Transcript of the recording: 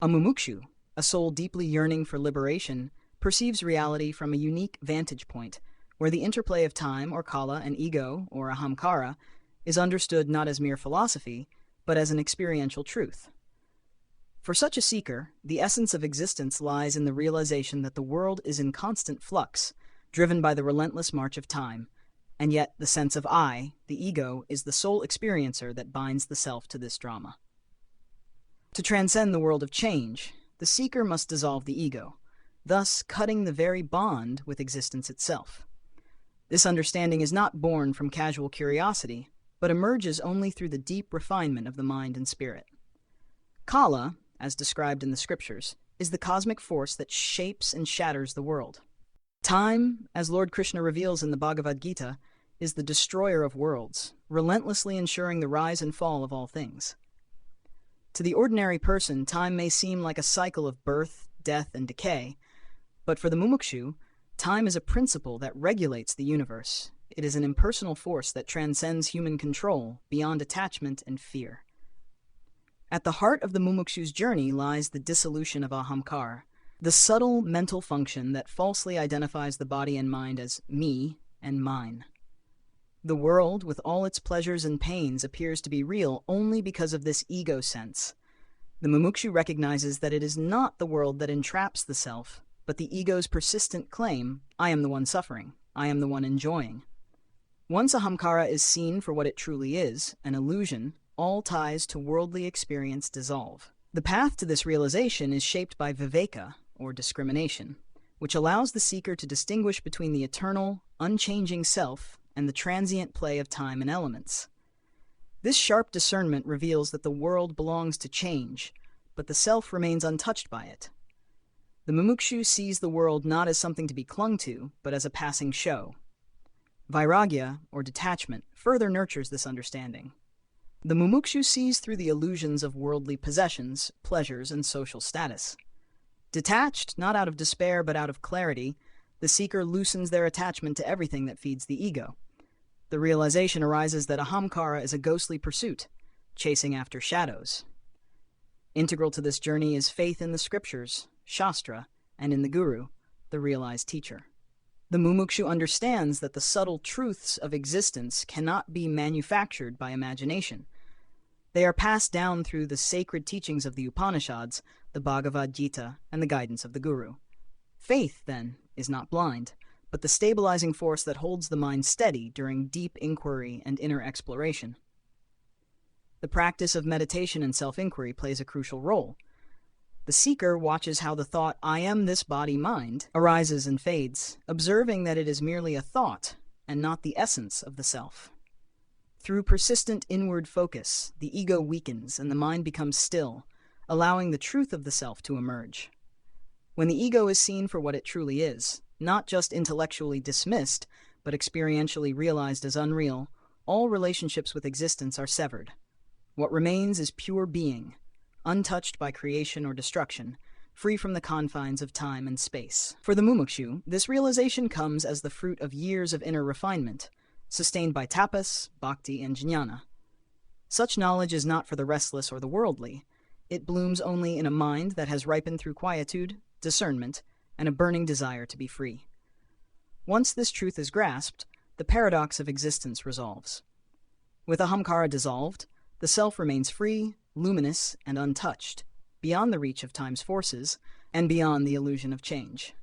A mumukshu, a soul deeply yearning for liberation, perceives reality from a unique vantage point, where the interplay of time or Kāla and ego, or Ahamkāra, is understood not as mere philosophy, but as an experiential truth. For such a seeker, the essence of existence lies in the realization that the world is in constant flux, driven by the relentless march of time, and yet the sense of I, the ego, is the sole experiencer that binds the self to this drama. To transcend the world of change, the seeker must dissolve the ego, thus cutting the very bond with existence itself. This understanding is not born from casual curiosity, but emerges only through the deep refinement of the mind and spirit. Kāla, as described in the scriptures, is the cosmic force that shapes and shatters the world. Time, as Lord Kṛṣṇa reveals in the Bhagavad Gītā, is the destroyer of worlds, relentlessly ensuring the rise and fall of all things. To the ordinary person, time may seem like a cycle of birth, death, and decay, but for the mumukshu, time is a principle that regulates the universe. It is an impersonal force that transcends human control, beyond attachment and fear. At the heart of the mumukshu's journey lies the dissolution of Ahamkāra, the subtle mental function that falsely identifies the body and mind as me and mine. The world, with all its pleasures and pains, appears to be real only because of this ego sense. The mumukshu recognizes that it is not the world that entraps the self, but the ego's persistent claim, I am the one suffering, I am the one enjoying. Once Ahamkāra is seen for what it truly is, an illusion, all ties to worldly experience dissolve. The path to this realization is shaped by viveka, or discrimination, which allows the seeker to distinguish between the eternal, unchanging self and the transient play of time and elements. This sharp discernment reveals that the world belongs to change, but the self remains untouched by it. The mumukshu sees the world not as something to be clung to, but as a passing show. Vairagya, or detachment, further nurtures this understanding. The mumukshu sees through the illusions of worldly possessions, pleasures, and social status. Detached, not out of despair but out of clarity, the seeker loosens their attachment to everything that feeds the ego. The realization arises that Ahamkāra is a ghostly pursuit, chasing after shadows. Integral to this journey is faith in the scriptures, Shastra, and in the Guru, the realized teacher. The mumukshu understands that the subtle truths of existence cannot be manufactured by imagination. They are passed down through the sacred teachings of the Upanishads, the Bhagavad Gītā, and the guidance of the Guru. Faith, then, is not blind, but the stabilizing force that holds the mind steady during deep inquiry and inner exploration. The practice of meditation and self-inquiry plays a crucial role. The seeker watches how the thought, I am this body-mind, arises and fades, observing that it is merely a thought and not the essence of the self. Through persistent inward focus, the ego weakens and the mind becomes still, allowing the truth of the self to emerge. When the ego is seen for what it truly is, not just intellectually dismissed, but experientially realized as unreal, all relationships with existence are severed. What remains is pure being, untouched by creation or destruction, free from the confines of time and space. For the mumukshu, this realization comes as the fruit of years of inner refinement, sustained by tapas, bhakti, and jnana. Such knowledge is not for the restless or the worldly. It blooms only in a mind that has ripened through quietude, discernment, and a burning desire to be free. Once this truth is grasped, the paradox of existence resolves. With Ahamkāra dissolved, the self remains free, luminous, and untouched, beyond the reach of time's forces, and beyond the illusion of change.